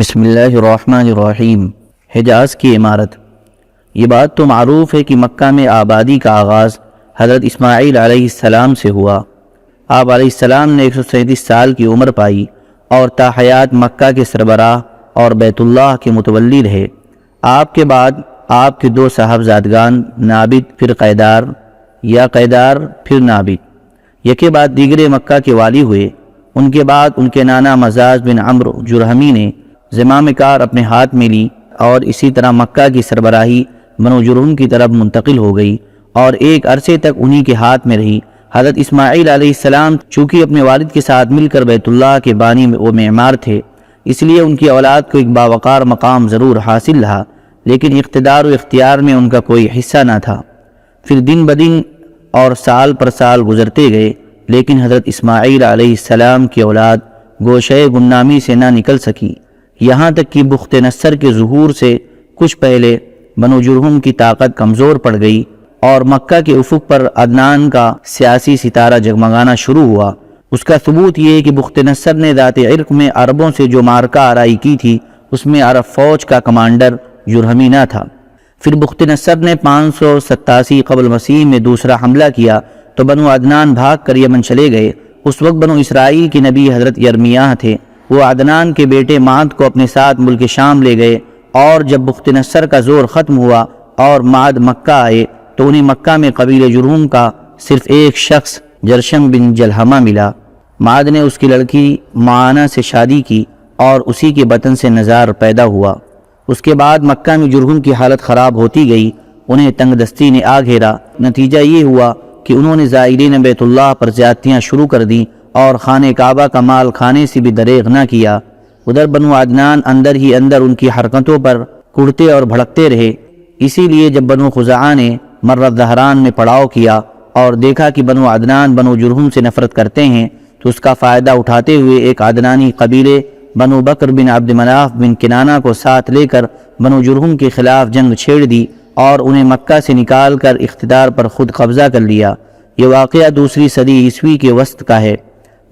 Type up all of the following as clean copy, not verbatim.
بسم اللہ الرحمن الرحیم۔ حجاز کی عمارت۔ یہ بات تو معروف ہے کہ مکہ میں آبادی کا آغاز حضرت اسماعیل علیہ السلام سے ہوا۔ آپ علیہ السلام نے 137 سال کی عمر پائی اور تا حیات مکہ کے سربراہ اور بیت اللہ کے متولی رہے۔ آپ کے بعد آپ کے دو صاحبزادگان نابد پھر قیدار یا قیدار پھر نابد یکے بعد دیگرے مکہ کے والی ہوئے۔ ان کے بعد ان کے نانا مزاز بن عمرو جرہمی نے زمام کار اپنے ہاتھ میں لی اور اسی طرح مکہ کی سربراہی بنو جرہم کی طرف منتقل ہو گئی اور ایک عرصے تک انہی کے ہاتھ میں رہی۔ حضرت اسماعیل علیہ السلام چونکہ اپنے والد کے ساتھ مل کر بیت اللہ کے بانی و معمار تھے، اس لیے ان کی اولاد کو ایک باوقار مقام ضرور حاصل رہا، لیکن اقتدار و اختیار میں ان کا کوئی حصہ نہ تھا۔ پھر دن بدن اور سال پر سال گزرتے گئے، لیکن حضرت اسماعیل علیہ السلام کی اولاد گوشۂ گمنامی سے نہ نکل سکی، یہاں تک کہ بخت نصر کے ظہور سے کچھ پہلے بنو جرہم کی طاقت کمزور پڑ گئی اور مکہ کے افق پر عدنان کا سیاسی ستارہ جگمگانا شروع ہوا۔ اس کا ثبوت یہ ہے کہ بخت نصر نے ذات عرق میں عربوں سے جو مارکہ آرائی کی تھی، اس میں عرب فوج کا کمانڈر جرہمی نہ تھا۔ پھر بخت نصر نے 587 قبل مسیح میں دوسرا حملہ کیا تو بنو عدنان بھاگ کر یمن چلے گئے۔ اس وقت بنو اسرائیل کے نبی حضرت یرمیاہ تھے، وہ عدنان کے بیٹے معد کو اپنے ساتھ ملک شام لے گئے، اور جب بخت نصر کا زور ختم ہوا اور معد مکہ آئے تو انہیں مکہ میں قبیلہ جرہم کا صرف ایک شخص جرشم بن جلحمہ ملا۔ معد نے اس کی لڑکی معانہ سے شادی کی اور اسی کے بطن سے نزار پیدا ہوا۔ اس کے بعد مکہ میں جرہم کی حالت خراب ہوتی گئی، انہیں تنگ دستی نے آ گھیرا۔ نتیجہ یہ ہوا کہ انہوں نے زائرین بیت اللہ پر زیادتیاں شروع کر دیں اور خانہ کعبہ کا مال کھانے سے بھی دریغ نہ کیا۔ ادھر بنو عدنان اندر ہی اندر ان کی حرکتوں پر کڑتے اور بھڑکتے رہے۔ اسی لیے جب بنو خزاعہ نے مرۃ ظہران میں پڑاؤ کیا اور دیکھا کہ بنو عدنان بنو جرہم سے نفرت کرتے ہیں، تو اس کا فائدہ اٹھاتے ہوئے ایک عدنانی قبیلے بنو بکر بن عبد مناف بن کنانہ کو ساتھ لے کر بنو جرہم کے خلاف جنگ چھیڑ دی اور انہیں مکہ سے نکال کر اقتدار پر خود قبضہ کر لیا۔ یہ واقعہ دوسری صدی عیسوی کے وسط کا ہے۔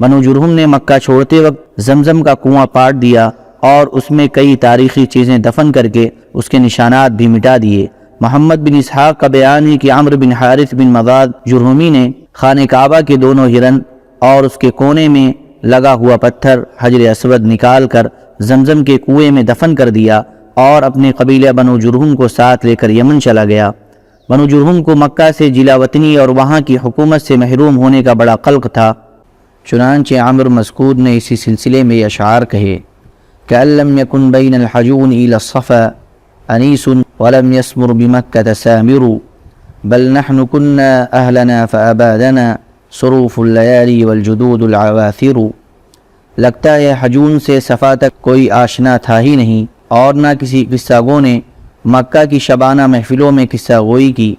بنو جرہم نے مکہ چھوڑتے وقت زمزم کا کنواں پاٹ دیا اور اس میں کئی تاریخی چیزیں دفن کر کے اس کے نشانات بھی مٹا دیے۔ محمد بن اسحاق کا بیان ہے کہ عمرو بن حارث بن مضاد جرہمی نے خانہ کعبہ کے دونوں ہرن اور اس کے کونے میں لگا ہوا پتھر حجر اسود نکال کر زمزم کے کنویں میں دفن کر دیا اور اپنے قبیلہ بنو جرہم کو ساتھ لے کر یمن چلا گیا۔ بنو جرہم کو مکہ سے جلا وطنی اور وہاں کی حکومت سے محروم ہونے کا بڑا قلق تھا۔ چنانچہ عامر مسعود نے اسی سلسلے میں اشعار کہے کہ لم يكن بين الحجون إلى الصفا أنيس ولم يسمر بمكة سامر بل نحن كنا أهلنا فأبادنا صروف الليالي والجدود العواثر۔ لگتا ہے حجون سے صفا تک کوئی آشنا تھا ہی نہیں اور نہ کسی قصہ گو نے مکہ کی شبانہ محفلوں میں قصہ گوئی کی۔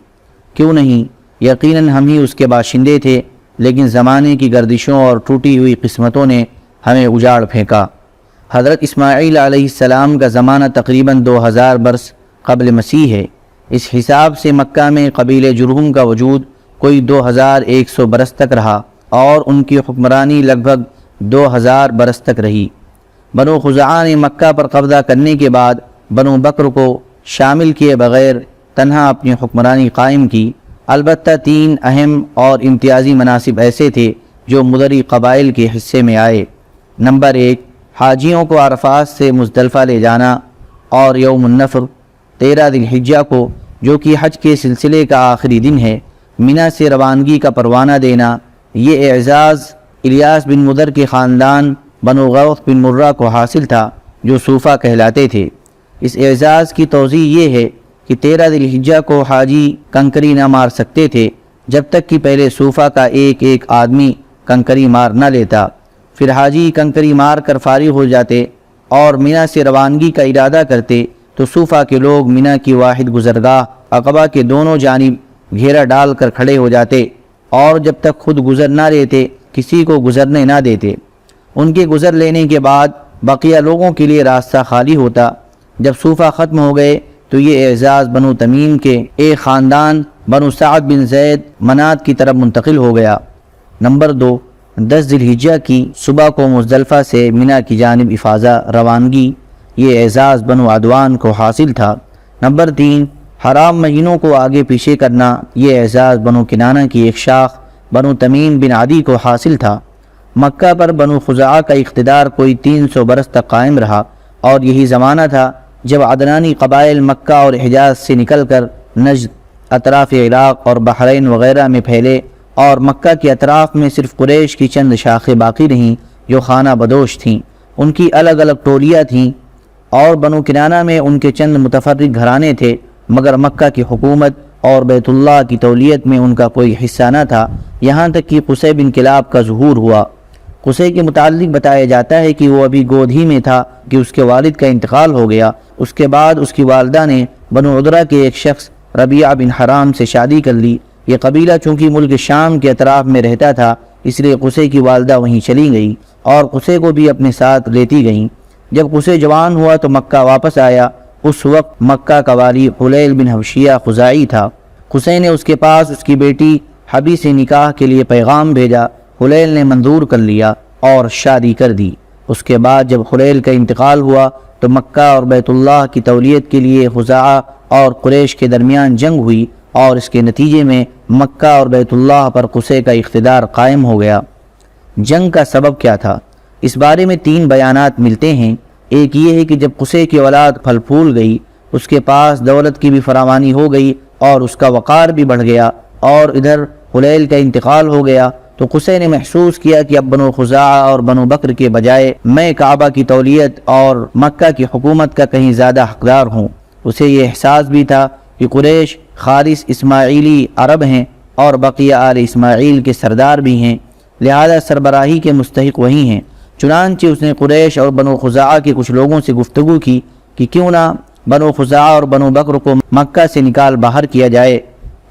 کیوں نہیں، یقیناً ہم ہی اس کے باشندے تھے، لیکن زمانے کی گردشوں اور ٹوٹی ہوئی قسمتوں نے ہمیں اجاڑ پھینکا۔ حضرت اسماعیل علیہ السلام کا زمانہ تقریباً 2000 برس قبل مسیح ہے۔ اس حساب سے مکہ میں قبیلہ جرہم کا وجود کوئی 2100 برس تک رہا اور ان کی حکمرانی لگ بھگ 2000 برس تک رہی۔ بنو خزاعہ نے مکہ پر قبضہ کرنے کے بعد بنو بکر کو شامل کیے بغیر تنہا اپنی حکمرانی قائم کی۔ البتہ 3 اہم اور امتیازی مناصب ایسے تھے جو مدری قبائل کے حصے میں آئے۔ نمبر 1، حاجیوں کو عرفات سے مزدلفہ لے جانا اور یوم النفر 13 ذی الحجہ کو، جو کہ حج کے سلسلے کا آخری دن ہے، منی سے روانگی کا پروانہ دینا۔ یہ اعزاز الیاس بن مدر کے خاندان بنو غوث بن مرہ کو حاصل تھا، جو صوفہ کہلاتے تھے۔ اس اعزاز کی توضیح یہ ہے کہ 13 ذی الحجہ کو حاجی کنکری نہ مار سکتے تھے جب تک کہ پہلے صوفہ کا ایک ایک آدمی کنکری مار نہ لیتا۔ پھر حاجی کنکری مار کر فارغ ہو جاتے اور منی سے روانگی کا ارادہ کرتے تو صوفہ کے لوگ منی کی واحد گزرگاہ عقبہ کے دونوں جانب گھیرا ڈال کر کھڑے ہو جاتے اور جب تک خود گزر نہ لیتے کسی کو گزرنے نہ دیتے۔ ان کے گزر لینے کے بعد بقیہ لوگوں کے لیے راستہ خالی ہوتا۔ جب صوفہ ختم ہو گئے تو یہ اعزاز بنو تمیم کے ایک خاندان بنو سعد بن زید منات کی طرف منتقل ہو گیا۔ نمبر 2، 10 ذی الحجہ کی صبح کو مزدلفہ سے منی کی جانب افاضہ روانگی، یہ اعزاز بنو عدوان کو حاصل تھا۔ نمبر 3، حرام مہینوں کو آگے پیچھے کرنا، یہ اعزاز بنو کنانہ کی ایک شاخ بنو تمیم بن عدی کو حاصل تھا۔ مکہ پر بنو خزاعہ کا اقتدار کوئی 300 برس تک قائم رہا، اور یہی زمانہ تھا جب عدنانی قبائل مکہ اور حجاز سے نکل کر نجد، اطراف عراق اور بحرین وغیرہ میں پھیلے، اور مکہ کے اطراف میں صرف قریش کی چند شاخیں باقی رہیں جو خانہ بدوش تھیں۔ ان کی الگ الگ ٹولیاں تھیں، اور بنو کنانہ میں ان کے چند متفرق گھرانے تھے، مگر مکہ کی حکومت اور بیت اللہ کی تولیت میں ان کا کوئی حصہ نہ تھا، یہاں تک کہ قصی بن کلاب کا ظہور ہوا۔ قصی کے متعلق بتایا جاتا ہے کہ وہ ابھی گود ہی میں تھا کہ اس کے والد کا انتقال ہو گیا۔ اس کے بعد اس کی والدہ نے بنو عذرہ کے ایک شخص ربیعہ بن حرام سے شادی کر لی۔ یہ قبیلہ چونکہ ملک شام کے اطراف میں رہتا تھا، اس لیے قصی کی والدہ وہیں چلی گئی اور قصی کو بھی اپنے ساتھ لیتی گئیں۔ جب قصی جوان ہوا تو مکہ واپس آیا۔ اس وقت مکہ کا والی حلیل بن حبشیہ خزاعی تھا۔ قصی نے اس کے پاس اس کی بیٹی حبی سے نکاح کے لیے پیغام بھیجا۔ حلیل نے منظور کر لیا اور شادی کر دی۔ اس کے بعد جب حلیل کا انتقال ہوا تو مکہ اور بیت اللہ کی تولیت کے لیے خزاعہ اور قریش کے درمیان جنگ ہوئی، اور اس کے نتیجے میں مکہ اور بیت اللہ پر قصی کا اقتدار قائم ہو گیا۔ جنگ کا سبب کیا تھا؟ اس بارے میں 3 بیانات ملتے ہیں۔ ایک یہ ہے کہ جب قصی کی اولاد پھل پھول گئی، اس کے پاس دولت کی بھی فراوانی ہو گئی اور اس کا وقار بھی بڑھ گیا، اور ادھر حلیل کا انتقال ہو گیا، تو قصی نے محسوس کیا کہ اب بنو خزاعہ اور بنو بکر کے بجائے میں کعبہ کی تولیت اور مکہ کی حکومت کا کہیں زیادہ حقدار ہوں۔ اسے یہ احساس بھی تھا کہ قریش خالص اسماعیلی عرب ہیں اور بقیہ آل اسماعیل کے سردار بھی ہیں، لہذا سربراہی کے مستحق وہی ہیں۔ چنانچہ اس نے قریش اور بنو خزاعہ کے کچھ لوگوں سے گفتگو کی کہ کیوں نہ بنو خزاعہ اور بنو بکر کو مکہ سے نکال باہر کیا جائے۔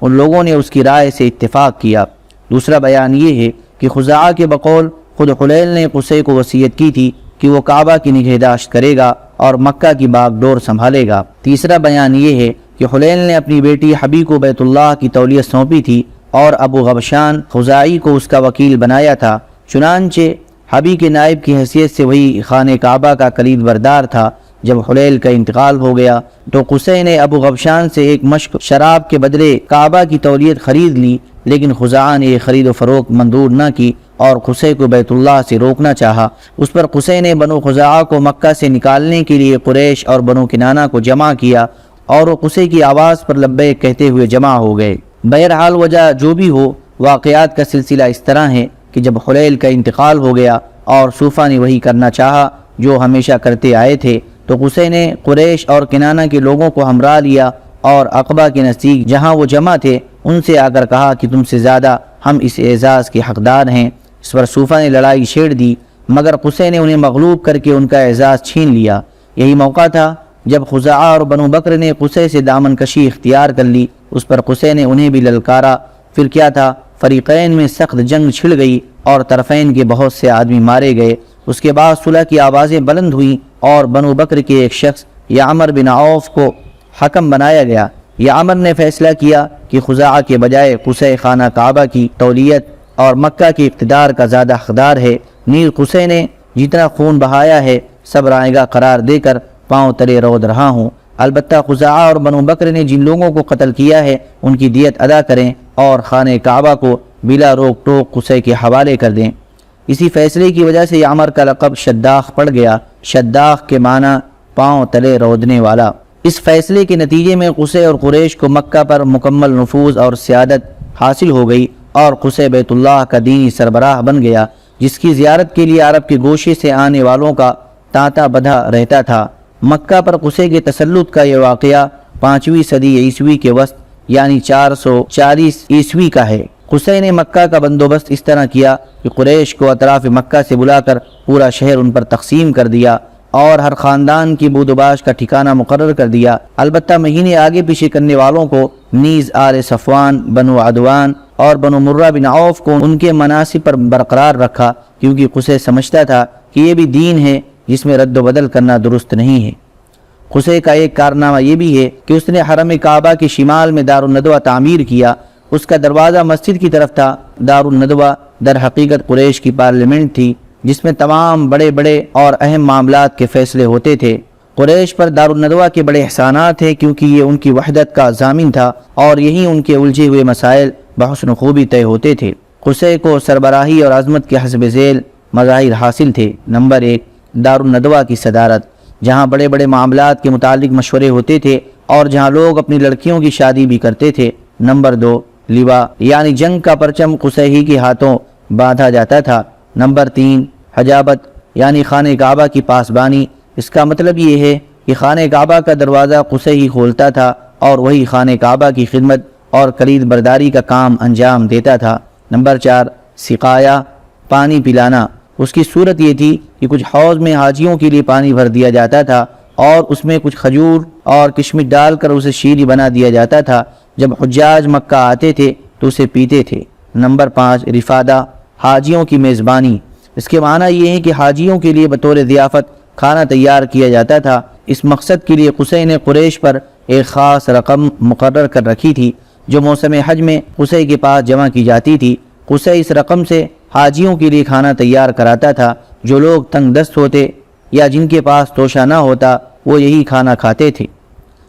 ان لوگوں نے اس کی رائے سے اتفاق کیا۔ دوسرا بیان یہ ہے کہ خزاعہ کے بقول خود حلیل نے قصی کو وصیت کی تھی کہ وہ کعبہ کی نگہداشت کرے گا اور مکہ کی باغ ڈور سنبھالے گا۔ تیسرا بیان یہ ہے کہ حلیل نے اپنی بیٹی حبی کو بیت اللہ کی تولیت سونپی تھی اور ابو غبشان خزاعی کو اس کا وکیل بنایا تھا۔ چنانچہ حبی کے نائب کی حیثیت سے وہی خانہ کعبہ کا کلید بردار تھا۔ جب حلیل کا انتقال ہو گیا تو قصی نے ابو غبشان سے ایک مشک شراب کے بدلے کعبہ کی تولیت خرید لی، لیکن خزاعہ نے یہ خرید و فروخت منظور نہ کی اور قصی کو بیت اللہ سے روکنا چاہا۔ اس پر قصی نے بنو خزاعہ کو مکہ سے نکالنے کے لیے قریش اور بنو کنانہ کو جمع کیا، اور وہ قصی کی آواز پر لبیک کہتے ہوئے جمع ہو گئے۔ بہرحال وجہ جو بھی ہو، واقعات کا سلسلہ اس طرح ہے کہ جب حلیل کا انتقال ہو گیا اور صوفہ نے وہی کرنا چاہا جو ہمیشہ کرتے آئے تھے، تو قصی نے قریش اور کنانہ کے لوگوں کو ہمراہ لیا اور عقبہ کے نزدیک جہاں وہ جمع تھے ان سے آ کر کہا کہ تم سے زیادہ ہم اس اعزاز کے حقدار ہیں۔ اس پر صوفہ نے لڑائی چھیڑ دی، مگر قصی نے انہیں مغلوب کر کے ان کا اعزاز چھین لیا۔ یہی موقع تھا جب خزاعہ اور بنو بکر نے قصی سے دامن کشی اختیار کر لی۔ اس پر قصی نے انہیں بھی للکارا۔ پھر کیا تھا، فریقین میں سخت جنگ چھڑ گئی اور طرفین کے بہت سے آدمی مارے گئے۔ اس کے بعد صلح کی آوازیں بلند ہوئیں اور بنو بکر کے ایک شخص یعمر بن عوف کو حکم بنایا گیا۔ یعمر نے فیصلہ کیا کہ خزاعہ کے بجائے قصی خانہ کعبہ کی تولیت اور مکہ کے اقتدار کا زیادہ حقدار ہے۔ نیز قصی نے جتنا خون بہایا ہے سب رائے گا قرار دے کر پاؤں تلے رود رہا ہوں۔ البتہ خزاعہ اور بنو بکر نے جن لوگوں کو قتل کیا ہے ان کی دیت ادا کریں اور خانہ کعبہ کو بلا روک ٹوک قصی کے حوالے کر دیں۔ اسی فیصلے کی وجہ سے یعمر کا لقب شداخ پڑ گیا۔ شداخ کے معنی پاؤں تلے رودنے والا۔ اس فیصلے کے نتیجے میں قصی اور قریش کو مکہ پر مکمل نفوذ اور سیادت حاصل ہو گئی اور قصی بیت اللہ کا دینی سربراہ بن گیا، جس کی زیارت کے لیے عرب کے گوشے سے آنے والوں کا تانتا بدھا رہتا تھا۔ مکہ پر قصی کے تسلط کا یہ واقعہ 5ویں صدی عیسوی کے وسط یعنی 440 عیسوی کا ہے۔ قصی نے مکہ کا بندوبست اس طرح کیا کہ قریش کو اطراف مکہ سے بلا کر پورا شہر ان پر تقسیم کر دیا اور ہر خاندان کی بود و باش کا ٹھکانہ مقرر کر دیا۔ البتہ مہینے آگے پیچھے کرنے والوں کو نیز آل صفوان، بنو عدوان اور بنو مرہ بن عوف کو ان کے مناصب پر برقرار رکھا، کیونکہ قصی سمجھتا تھا کہ یہ بھی دین ہے جس میں رد و بدل کرنا درست نہیں ہے۔ قصی کا ایک کارنامہ یہ بھی ہے کہ اس نے حرم کعبہ کے شمال میں دار الندوہ تعمیر کیا۔ اس کا دروازہ مسجد کی طرف تھا۔ دار الندوہ در حقیقت قریش کی پارلیمنٹ تھی، جس میں تمام بڑے بڑے اور اہم معاملات کے فیصلے ہوتے تھے۔ قریش پر دارالندوہ کے بڑے احسانات ہیں کیونکہ یہ ان کی وحدت کا ضامن تھا اور یہی ان کے الجھے ہوئے مسائل بحسن خوبی طے ہوتے تھے۔ قصے کو سربراہی اور عظمت کے حسب ذیل مظاہر حاصل تھے۔ نمبر 1، دارالندوہ کی صدارت، جہاں بڑے بڑے معاملات کے متعلق مشورے ہوتے تھے اور جہاں لوگ اپنی لڑکیوں کی شادی بھی کرتے تھے۔ نمبر 2، لوا یعنی جنگ کا پرچم قصے ہی کے ہاتھوں باندھا جاتا تھا۔ نمبر 3، حجابت یعنی خانہ کعبہ کی پاسبانی، اس کا مطلب یہ ہے کہ خانہ کعبہ کا دروازہ قصے ہی کھولتا تھا اور وہی خانہ کعبہ کی خدمت اور کلید برداری کا کام انجام دیتا تھا۔ نمبر 4، سقایا پانی پلانا، اس کی صورت یہ تھی کہ کچھ حوض میں حاجیوں کے لیے پانی بھر دیا جاتا تھا اور اس میں کچھ کھجور اور کشمش ڈال کر اسے شیریں بنا دیا جاتا تھا۔ جب حجاج مکہ آتے تھے تو اسے پیتے تھے۔ نمبر 5، رفادہ حاجیوں کی میزبانی، اس کے معنی یہ ہے کہ حاجیوں کے لیے بطور ضیافت کھانا تیار کیا جاتا تھا۔ اس مقصد کے لیے قصے نے قریش پر ایک خاص رقم مقرر کر رکھی تھی جو موسم حج میں قصے کے پاس جمع کی جاتی تھی۔ قصے اس رقم سے حاجیوں کے لیے کھانا تیار کراتا تھا۔ جو لوگ تنگ دست ہوتے یا جن کے پاس توشہ نہ ہوتا وہ یہی کھانا کھاتے تھے۔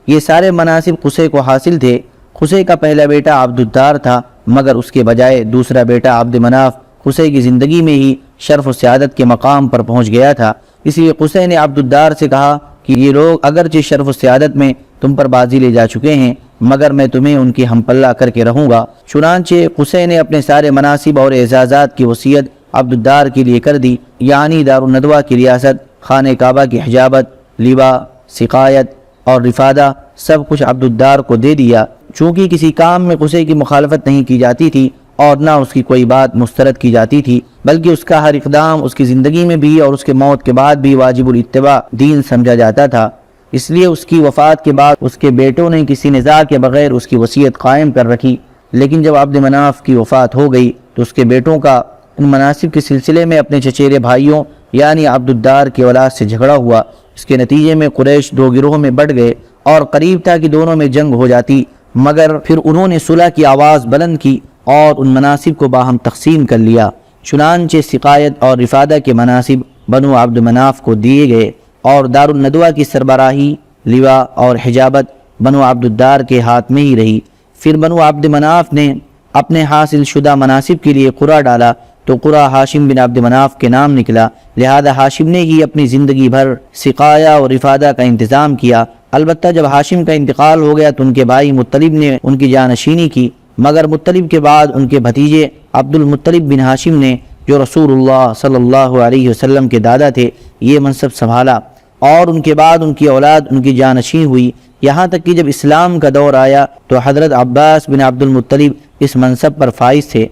یہ سارے مناصب قصے کو حاصل تھے۔ قصے کا پہلا بیٹا عبد الدار تھا مگر اس کے بجائے دوسرا بیٹا عبد مناف قصے کی زندگی میں ہی شرف و سعادت کے مقام پر پہنچ گیا تھا۔ اس لیے قصے نے عبد الدار سے کہا کہ یہ لوگ اگرچہ شرف و سعادت میں تم پر بازی لے جا چکے ہیں مگر میں تمہیں ان کی ہم پلہ کر کے رہوں گا۔ چنانچہ قصے نے اپنے سارے مناصب اور اعزازات کی وصیت عبد الدار کے لیے کر دی، یعنی دارالندوہ کی ریاست، خانہ کعبہ کی حجابت، لوا، سقایت اور رفادہ سب کچھ عبد الدار کو دے دیا۔ چونکہ کسی کام میں قصے کی مخالفت نہیں کی جاتی تھی اور نہ اس کی کوئی بات مسترد کی جاتی تھی بلکہ اس کا ہر اقدام اس کی زندگی میں بھی اور اس کے موت کے بعد بھی واجب الاتباع دین سمجھا جاتا تھا۔ اس لیے اس کی وفات کے بعد اس کے بیٹوں نے کسی نزاع کے بغیر اس کی وصیت قائم کر رکھی، لیکن جب عبد مناف کی وفات ہو گئی تو اس کے بیٹوں کا ان مناسب کے سلسلے میں اپنے چچیرے بھائیوں یعنی عبد الدار کی اولاد سے جھگڑا ہوا۔ اس کے نتیجے میں قریش دو گروہوں میں بٹ گئے اور قریب تھا کہ دونوں میں جنگ ہو جاتی، مگر پھر انہوں نے صلح کی آواز بلند کی اور ان مناسب کو باہم تقسیم کر لیا۔ چنانچہ سقایت اور رفادہ کے مناسب بنو عبد مناف کو دیے گئے اور دارالندوہ کی سربراہی، لوا اور حجابت بنو عبد الدار کے ہاتھ میں ہی رہی۔ پھر بنو عبد مناف نے اپنے حاصل شدہ مناسب کے لیے قرعہ ڈالا تو قرعہ ہاشم بن عبد مناف کے نام نکلا، لہذا ہاشم نے ہی اپنی زندگی بھر سقایا اور رفادہ کا انتظام کیا۔ البتہ جب ہاشم کا انتقال ہو گیا تو ان کے بھائی مطلب نے ان کی جانشینی کی، مگر مطلب کے بعد ان کے بھتیجے عبد المطلب بن ہاشم نے جو رسول اللہ صلی اللہ علیہ وسلم کے دادا تھے یہ منصب سنبھالا اور ان کے بعد ان کی اولاد ان کی جانشین ہوئی، یہاں تک کہ جب اسلام کا دور آیا تو حضرت عباس بن عبد المطلب اس منصب پر فائز تھے۔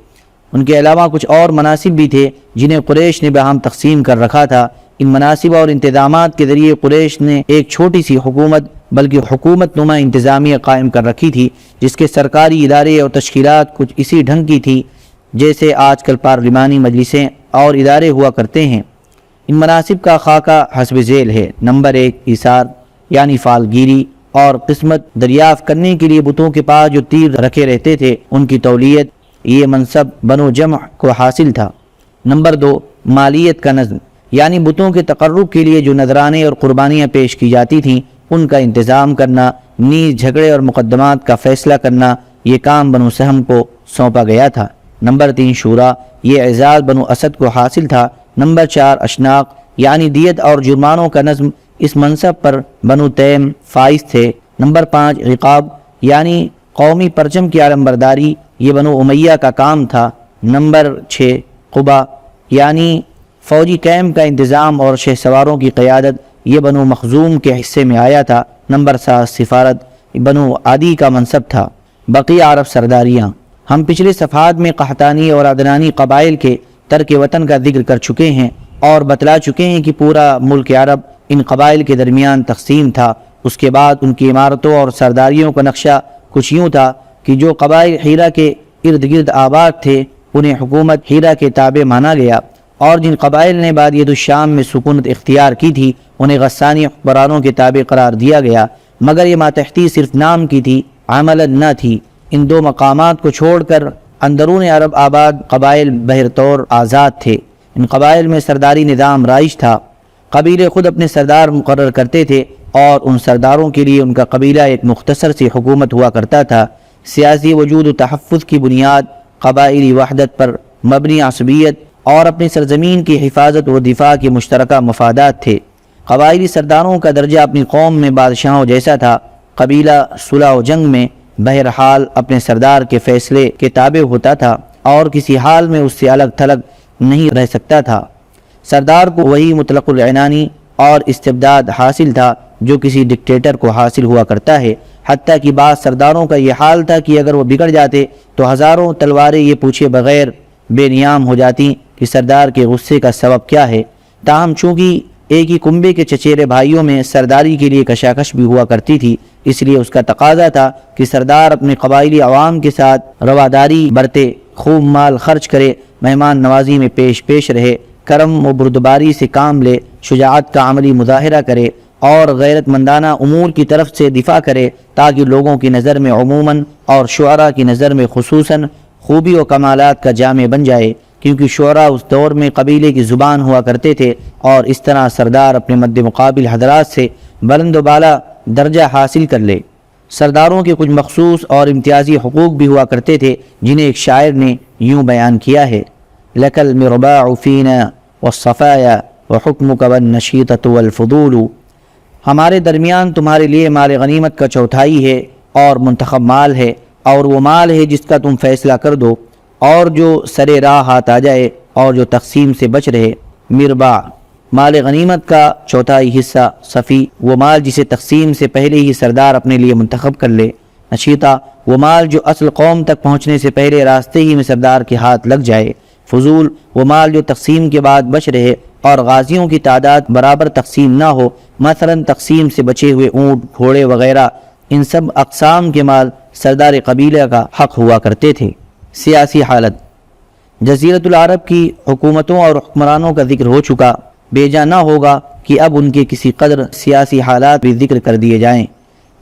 ان کے علاوہ کچھ اور مناصب بھی تھے جنہیں قریش نے باہم تقسیم کر رکھا تھا۔ ان مناصب اور انتظامات کے ذریعے قریش نے ایک چھوٹی سی حکومت بلکہ حکومت نما انتظامیہ قائم کر رکھی تھی جس کے سرکاری ادارے اور تشکیلات کچھ اسی ڈھنگ کی تھی جیسے آج کل پارلیمانی مجلسیں اور ادارے ہوا کرتے ہیں۔ ان مناصب کا خاکہ حسب ذیل ہے۔ نمبر 1، ایثار یعنی فالگیری اور قسمت دریافت کرنے کے لیے بتوں کے پاس جو تیر رکھے رہتے تھے ان کی تولیت، یہ منصب بنو جمع کو حاصل تھا۔ نمبر 2، مالیت کا نظم یعنی بتوں کے تقرب کے لیے جو نذرانے اور قربانیاں پیش کی جاتی تھیں ان کا انتظام کرنا، نیز جھگڑے اور مقدمات کا فیصلہ کرنا، یہ کام بنو سہم کو سونپا گیا تھا۔ نمبر 3، شورا، یہ اعزاز بنو اسد کو حاصل تھا۔ نمبر 4، اشناق یعنی دیت اور جرمانوں کا نظم، اس منصب پر بنو تیم فائز تھے۔ نمبر 5، رقاب یعنی قومی پرچم کی علمبرداری، یہ بنو امیہ کا کام تھا۔ نمبر 6، قبا یعنی فوجی کیمپ کا انتظام اور شہ سواروں کی قیادت، یہ بنو مخزوم کے حصے میں آیا تھا۔ نمبر 7، سفارت، بنو عدی کا منصب تھا۔ بقیہ عرب سرداریاں، ہم پچھلے صفحات میں قحطانی اور عدنانی قبائل کے ترک وطن کا ذکر کر چکے ہیں اور بتلا چکے ہیں کہ پورا ملک عرب ان قبائل کے درمیان تقسیم تھا۔ اس کے بعد ان کی عمارتوں اور سرداریوں کا نقشہ کچھ یوں تھا کہ جو قبائل حیرہ کے ارد گرد آباد تھے انہیں حکومت حیرہ کے تابع مانا گیا، اور جن قبائل نے بادیت الشام میں سکونت اختیار کی تھی انہیں غسانی حکمرانوں کے تابع قرار دیا گیا، مگر یہ ماتحتی صرف نام کی تھی، عملاً نہ تھی۔ ان دو مقامات کو چھوڑ کر اندرون عرب آباد قبائل بہر طور آزاد تھے۔ ان قبائل میں سرداری نظام رائج تھا، قبیلے خود اپنے سردار مقرر کرتے تھے، اور ان سرداروں کے لیے ان کا قبیلہ ایک مختصر سی حکومت ہوا کرتا تھا۔ سیاسی وجود و تحفظ کی بنیاد قبائلی وحدت پر مبنی عصبیت اور اپنی سرزمین کی حفاظت و دفاع کے مشترکہ مفادات تھے۔ قبائلی سرداروں کا درجہ اپنی قوم میں بادشاہوں جیسا تھا۔ قبیلہ صلح و جنگ میں بہرحال اپنے سردار کے فیصلے کے تابع ہوتا تھا اور کسی حال میں اس سے الگ تھلگ نہیں رہ سکتا تھا۔ سردار کو وہی مطلق العنانی اور استبداد حاصل تھا جو کسی ڈکٹیٹر کو حاصل ہوا کرتا ہے، حتیٰ کہ بعض سرداروں کا یہ حال تھا کہ اگر وہ بگڑ جاتے تو ہزاروں تلواریں یہ پوچھے بغیر بے نیام ہو جاتی کہ سردار کے غصے کا سبب کیا ہے۔ تاہم چونکہ ایک ہی کنبے کے چچیرے بھائیوں میں سرداری کے لیے کشاکش بھی ہوا کرتی تھی، اس لیے اس کا تقاضا تھا کہ سردار اپنے قبائلی عوام کے ساتھ رواداری برتے، خوب مال خرچ کرے، مہمان نوازی میں پیش رہے، کرم و بردباری سے کام لے، شجاعت کا عملی مظاہرہ کرے اور غیرت مندانہ امور کی طرف سے دفاع کرے، تاکہ لوگوں کی نظر میں عموماً اور شعراء کی نظر میں خصوصاً خوبی و کمالات کا جامع بن جائے، کیونکہ شعراء اس دور میں قبیلے کی زبان ہوا کرتے تھے، اور اس طرح سردار اپنے مد مقابل حضرات سے بلند و بالا درجہ حاصل کر لے۔ سرداروں کے کچھ مخصوص اور امتیازی حقوق بھی ہوا کرتے تھے، جنہیں ایک شاعر نے یوں بیان کیا ہے: لَكَ الْمِرْبَاعُ فِينَا وَالصَّفَايَا وَحُكْمُكَ وَالنَّشِيطَةُ وَالْفُضُولُ، ہمارے درمیان تمہارے لیے مال غنیمت کا چوتھائی ہے اور منتخب مال ہے، اور وہ مال ہے جس کا تم فیصلہ کر دو، اور جو سرے راہ ہاتھ آ جائے اور جو تقسیم سے بچ رہے۔ مرباع مال غنیمت کا چوتھائی حصہ، صفی وہ مال جسے تقسیم سے پہلے ہی سردار اپنے لیے منتخب کر لے، نشیطہ وہ مال جو اصل قوم تک پہنچنے سے پہلے راستے ہی میں سردار کے ہاتھ لگ جائے، فضول وہ مال جو تقسیم کے بعد بچ رہے اور غازیوں کی تعداد برابر تقسیم نہ ہو، مثلا تقسیم سے بچے ہوئے اونٹ، گھوڑے وغیرہ، ان سب اقسام کے مال سردار قبیلہ کا حق ہوا کرتے تھے۔ سیاسی حالت جزیرۃ العرب کی حکومتوں اور حکمرانوں کا ذکر ہو چکا، بیجا نہ ہوگا کہ اب ان کے کسی قدر سیاسی حالات بھی ذکر کر دیے جائیں۔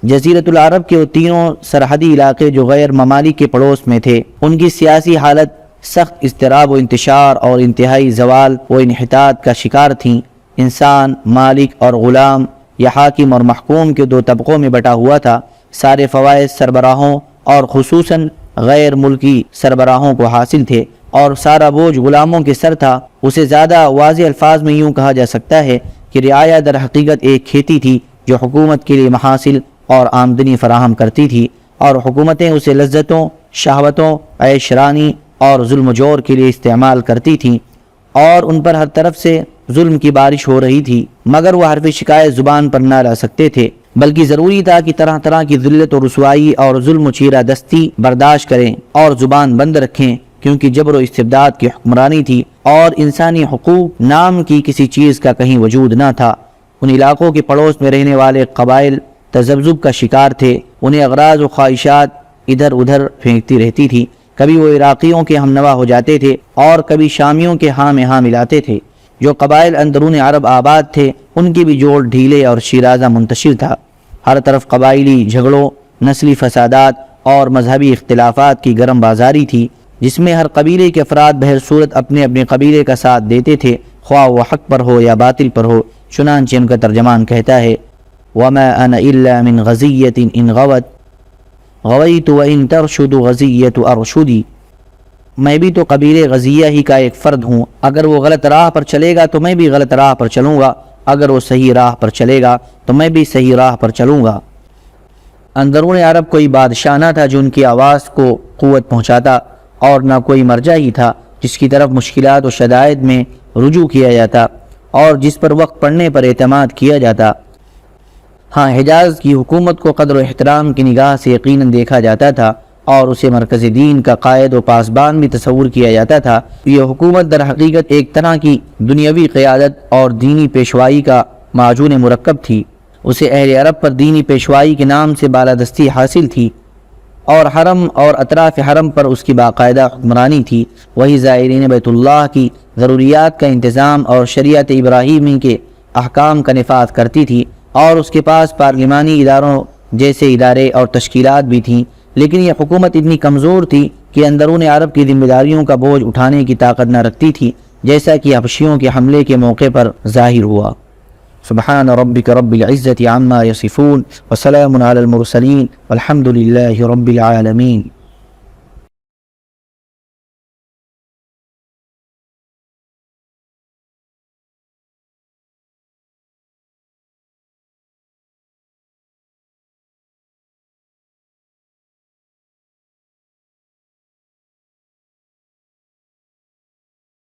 جزیرۃ العرب کے وہ تینوں سرحدی علاقے جو غیر ممالک کے پڑوس میں تھے، ان کی سیاسی حالت سخت اضطراب و انتشار اور انتہائی زوال و انحطاط کا شکار تھیں۔ انسان مالک اور غلام یا حاکم اور محکوم کے دو طبقوں میں بٹا ہوا تھا۔ سارے فوائد سربراہوں اور خصوصاً غیر ملکی سربراہوں کو حاصل تھے اور سارا بوجھ غلاموں کے سر تھا۔ اسے زیادہ واضح الفاظ میں یوں کہا جا سکتا ہے کہ رعایا در حقیقت ایک کھیتی تھی جو حکومت کے لیے محاصل اور آمدنی فراہم کرتی تھی، اور حکومتیں اسے لذتوں، شہوتوں، عیش رانی اور ظلم و جور کے لیے استعمال کرتی تھیں، اور ان پر ہر طرف سے ظلم کی بارش ہو رہی تھی، مگر وہ حرف شکایت زبان پر نہ لا سکتے تھے، بلکہ ضروری تھا کہ طرح طرح کی ذلت و رسوائی اور ظلم و چیرہ دستی برداشت کریں اور زبان بند رکھیں، کیونکہ جبر و استبداد کی حکمرانی تھی اور انسانی حقوق نام کی کسی چیز کا کہیں وجود نہ تھا۔ ان علاقوں کے پڑوس میں رہنے والے قبائل تذبذب کا شکار تھے، انہیں اغراض و خواہشات ادھر ادھر پھینکتی رہتی تھی، کبھی وہ عراقیوں کے ہمنوا ہو جاتے تھے اور کبھی شامیوں کے ہاں میں ہاں ملاتے تھے۔ جو قبائل اندرون عرب آباد تھے ان کی بھی جوڑ ڈھیلے اور شیرازہ منتشر تھا۔ ہر طرف قبائلی جھگڑوں، نسلی فسادات اور مذہبی اختلافات کی گرم بازاری تھی، جس میں ہر قبیلے کے افراد بہر صورت اپنے اپنے قبیلے کا ساتھ دیتے تھے، خواہ وہ حق پر ہو یا باطل پر ہو۔ چنانچہ ان کا ترجمان کہتا ہے: وَمَا أَنَا إِلَّا مِنْ غَزِيَّةٍ إِنْ غَوَتْ غَوَيْتُ وَإِنْ تَرْشُدُ غَزِيَّةُ أَرْشُدِي، میں بھی تو قبیلے غزیہ ہی کا ایک فرد ہوں، اگر وہ غلط راہ پر چلے گا تو میں بھی غلط راہ پر چلوں گا، اگر وہ صحیح راہ پر چلے گا تو میں بھی صحیح راہ پر چلوں گا۔ اندرون عرب کوئی بادشاہ نہ تھا جو ان کی آواز کو قوت پہنچاتا، اور نہ کوئی مرجع ہی تھا جس کی طرف مشکلات و شدائد میں رجوع کیا جاتا اور جس پر وقت پڑنے پر اعتماد کیا جاتا۔ ہاں، حجاز کی حکومت کو قدر و احترام کی نگاہ سے یقیناً دیکھا جاتا تھا اور اسے مرکز دین کا قائد و پاسبان بھی تصور کیا جاتا تھا۔ یہ حکومت در حقیقت ایک طرح کی دنیاوی قیادت اور دینی پیشوائی کا معجون مرکب تھی۔ اسے اہل عرب پر دینی پیشوائی کے نام سے بالادستی حاصل تھی، اور حرم اور اطراف حرم پر اس کی باقاعدہ حکمرانی تھی۔ وہی زائرین بیت اللہ کی ضروریات کا انتظام اور شریعت ابراہیمی کے احکام کا نفاذ کرتی تھی، اور اس کے پاس پارلیمانی اداروں جیسے ادارے اور تشکیلات بھی تھیں، لیکن یہ حکومت اتنی کمزور تھی کہ اندرون عرب کی ذمہ داریوں کا بوجھ اٹھانے کی طاقت نہ رکھتی تھی، جیسا کہ حبشیوں کے حملے کے موقع پر ظاہر ہوا۔ سبحان ربک رب العزة عما یصفون وسلام علی المرسلین والحمد للہ رب العالمین.